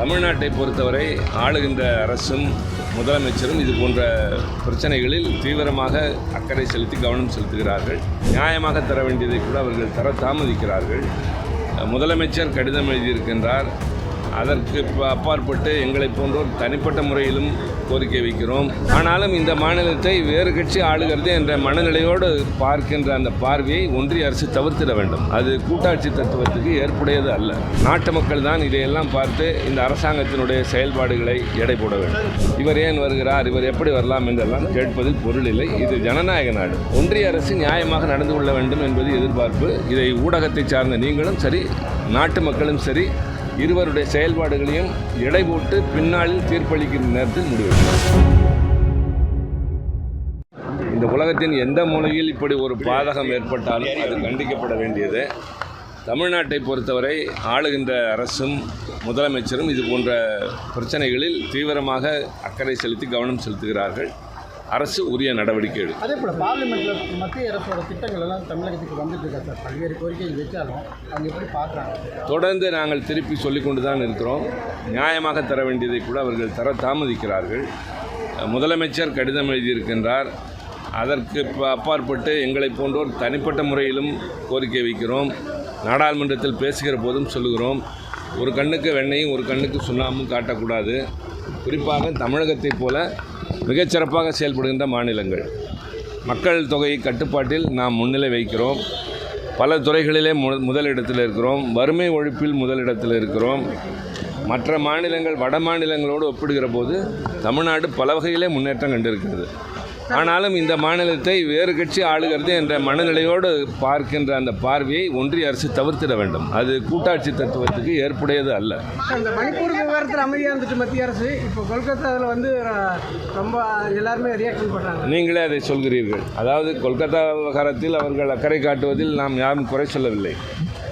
தமிழ்நாட்டை பொறுத்தவரை ஆளுகின்ற அரசும் முதலமைச்சரும் இது போன்ற பிரச்சனைகளில் தீவிரமாக அக்கறை செலுத்தி கவனம் செலுத்துகிறார்கள். நியாயமாக தர வேண்டியதை கூட அவர்கள் தர தாமதிக்கிறார்கள். முதலமைச்சர் கடிதம் எழுதியிருக்கின்றார். அதற்கு அப்பாற்பட்டு எங்களை போன்றோர் தனிப்பட்ட முறையிலும் கோரிக்கை வைக்கிறோம். ஆனாலும் இந்த மாநிலத்தை வேறு கட்சி ஆளுகிறது என்ற மனநிலையோடு பார்க்கின்ற அந்த பார்வையை ஒன்றிய அரசு தவிர்த்திட வேண்டும். அது கூட்டாட்சி தத்துவத்துக்கு ஏற்புடையது அல்ல. நாட்டு மக்கள் தான் இதையெல்லாம் பார்த்து இந்த அரசாங்கத்தினுடைய செயல்பாடுகளை எடை போட வேண்டும். இவர் ஏன் வருகிறார், இவர் எப்படி வரலாம் என்றெல்லாம் கேட்பதில் பொருள் இல்லை. இது ஜனநாயக நாடு. ஒன்றிய அரசு நியாயமாக நடந்து கொள்ள வேண்டும் என்பது எதிர்பார்ப்பு. இதை ஊடகத்தை சார்ந்த நீங்களும் சரி, நாட்டு மக்களும் சரி, இருவருடைய செயல்பாடுகளையும் எடை போட்டு பின்னாளில் தீர்ப்பளிக்கின்ற நேரத்தில் முடிவெடுக்கும். இந்த உலகத்தின் எந்த மூலையில் இப்படி ஒரு பாதகம் ஏற்பட்டாலும் அது கண்டிக்கப்பட வேண்டியது. தமிழ்நாட்டை பொறுத்தவரை ஆளுகின்ற அரசும் முதலமைச்சரும் இது போன்ற பிரச்சனைகளில் தீவிரமாக அக்கறை செலுத்தி கவனம் செலுத்துகிறார்கள். அரசு உரிய நடவடிக்கை எடுக்கும். அதே போல் பார்லிமெண்ட்டில் மத்திய அரசோட திட்டங்கள் எல்லாம் தமிழகத்துக்கு வந்துட்டு இருக்கா சார்? பல்வேறு கோரிக்கைகள் வச்சாலும் அவங்க எப்படி பார்க்குறாங்க? தொடர்ந்து நாங்கள் திருப்பி சொல்லிக் கொண்டு தான் இருக்கிறோம். நியாயமாக தர வேண்டியதை கூட அவர்கள் தர தாமதிக்கிறார்கள். முதலமைச்சர் கடிதம் எழுதியிருக்கின்றார். அதற்கு அப்பாற்பட்டு எங்களை போன்றோர் தனிப்பட்ட முறையிலும் கோரிக்கை வைக்கிறோம். நாடாளுமன்றத்தில் பேசுகிற போதும் சொல்லுகிறோம். ஒரு கண்ணுக்கு வெண்ணையும் ஒரு கண்ணுக்கு சுண்ணாமும் காட்டக்கூடாது. குறிப்பாக தமிழகத்தைப் போல மிகச்சிறப்பாக செயல்படுகின்ற மாநிலங்கள், மக்கள் தொகை கட்டுப்பாட்டில் நாம் முன்னிலை வைக்கிறோம். பல துறைகளிலே முதலிடத்தில் இருக்கிறோம். வறுமை ஒழிப்பில் முதலிடத்தில் இருக்கிறோம். மற்ற மாநிலங்கள் வட மாநிலங்களோடு ஒப்பிடுகிற போது தமிழ்நாடு பல வகையிலே முன்னேற்றம் கண்டிருக்கிறது. ஆனாலும் இந்த மாநிலத்தை வேறு கட்சி ஆளுகிறது என்ற மனநிலையோடு பார்க்கின்ற அந்த பார்வையை ஒன்றிய அரசு தவிர்த்திட வேண்டும். அது கூட்டாட்சி தத்துவத்துக்கு ஏற்புடையது அல்ல. இந்த மணிப்பூர் விவகாரத்தில் அமைதியாக இருந்துச்சு மத்திய அரசு. இப்போ கொல்கத்தாவில் ரொம்ப எல்லாருமே ரியாக்ஷன் பண்ணுறாங்க. நீங்களே அதை சொல்கிறீர்கள். அதாவது கொல்கத்தா விவகாரத்தில் அவர்கள் அக்கறை காட்டுவதில் நாம் யாரும் குறை சொல்லவில்லை.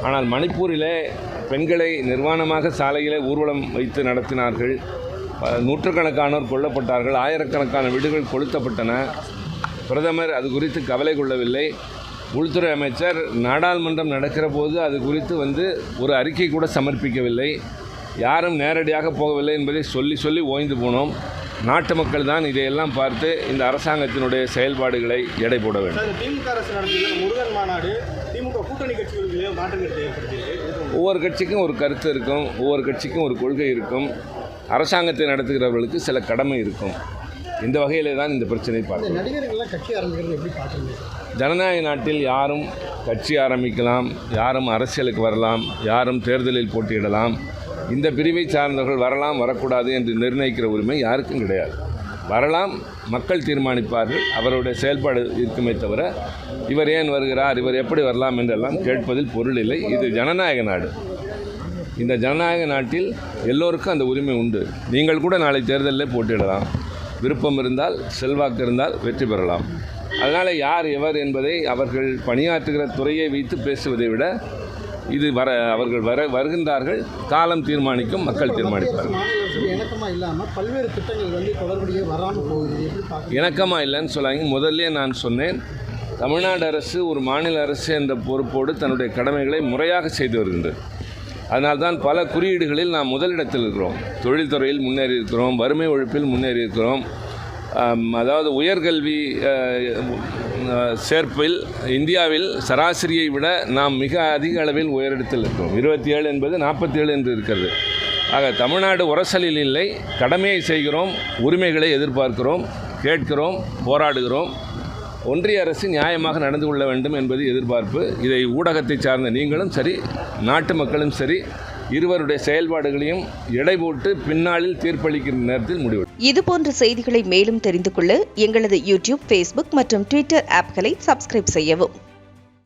ஆனால் மணிப்பூரிலே பெண்களை நிர்வாணமாக சாலையிலே ஊர்வலம் வைத்து நடத்தினார்கள். நூற்றுக்கணக்கானோர் கொல்லப்பட்டார்கள். ஆயிரக்கணக்கான வீடுகள் கொளுத்தப்பட்டன. பிரதமர் அது குறித்து கவலை கொள்ளவில்லை. உள்துறை அமைச்சர் நாடாளுமன்றம் நடக்கிற போது அது குறித்து ஒரு அறிக்கை கூட சமர்ப்பிக்கவில்லை. யாரும் நேரடியாக போகவில்லை என்பதை சொல்லி ஓய்ந்து போனோம். நாட்டு மக்கள் தான் இதையெல்லாம் பார்த்து இந்த அரசாங்கத்தினுடைய செயல்பாடுகளை எடை போட வேண்டும். திமுக அரசு நடத்திய முருகன் மாநாடு திமுக கூட்டணி கட்சிகளுக்கு மாற்றங்களை ஏற்படுத்தியிருக்கு. ஒவ்வொரு கட்சிக்கும் ஒரு கருத்து இருக்கும். ஒவ்வொரு கட்சிக்கும் ஒரு கொள்கை இருக்கும். அரசாங்கத்தை நடத்துகிறவர்களுக்கு சில கடமை இருக்கும். இந்த வகையிலே தான் இந்த பிரச்சனை பார்க்கணும். நடிகர்கள்லாம் கட்சி ஆரம்பிக்கிறது எப்படி பார்க்குறீங்க? ஜனநாயக நாட்டில் யாரும் கட்சி ஆரம்பிக்கலாம், யாரும் அரசியலுக்கு வரலாம், யாரும் தேர்தலில் போட்டியிடலாம். இந்த பிரிவை சார்ந்தவர்கள் வரலாம் வரக்கூடாது என்று நிர்ணயிக்கிற உரிமை யாருக்கும் கிடையாது. வரலாம், மக்கள் தீர்மானிப்பார்கள். அவருடைய செயல்பாடு இருக்குமே தவிர இவர் ஏன் வருகிறார், இவர் எப்படி வரலாம் என்றெல்லாம் கேட்பதில் பொருள் இல்லை. இது ஜனநாயக நாடு. இந்த ஜனநாயக நாட்டில் எல்லோருக்கும் அந்த உரிமை உண்டு. நீங்கள் கூட நாளை தேர்தலில் போட்டியிடலாம். விருப்பம் இருந்தால், செல்வாக்கு இருந்தால் வெற்றி பெறலாம். அதனால் யார் எவர் என்பதை அவர்கள் பணியாற்றுகிற துறையை வைத்து பேசுவதை விட இது அவர்கள் வருகின்றார்கள். காலம் தீர்மானிக்கும், மக்கள் தீர்மானிப்பார்கள். இணக்கமாக இல்லைன்னு சொல்லாங்க. முதல்ல நான் சொன்னேன், தமிழ்நாடு அரசு ஒரு மாநில அரசு என்ற பொறுப்போடு தன்னுடைய கடமைகளை முறையாக செய்து வருகின்றது. அதனால்தான் பல குறியீடுகளில் நாம் முதலிடத்தில் இருக்கிறோம். தொழில்துறையில் முன்னேறி இருக்கிறோம், வறுமை ஒழிப்பில் முன்னேறி இருக்கிறோம். அதாவது உயர்கல்வி சேர்ப்பில் இந்தியாவில் சராசரியை விட நாம் மிக அதிக அளவில் உயரிடத்தில் இருக்கிறோம். 27 என்பது 47 என்று இருக்கிறது. ஆக தமிழ்நாடு உரசலில் இல்லை, கடமையை செய்கிறோம், உரிமைகளை எதிர்பார்க்கிறோம், கேட்கிறோம், போராடுகிறோம். ஒன்றிய அரசு நியாயமாக நடந்து கொள்ள வேண்டும் என்பது எதிர்பார்ப்பு. இதை ஊடகத்தை சார்ந்த நீங்களும் சரி, நாட்டு மக்களும் சரி, இருவருடைய செயல்பாடுகளையும் எடை போட்டு பின்னாளில் தீர்ப்பளிக்கின்ற நேரத்தில் முடிவெடுக்கும். இதுபோன்ற செய்திகளை மேலும் தெரிந்து கொள்ள எங்களது யூடியூப், ஃபேஸ்புக் மற்றும் ட்விட்டர் ஆப்களை சப்ஸ்கிரைப் செய்யவும்.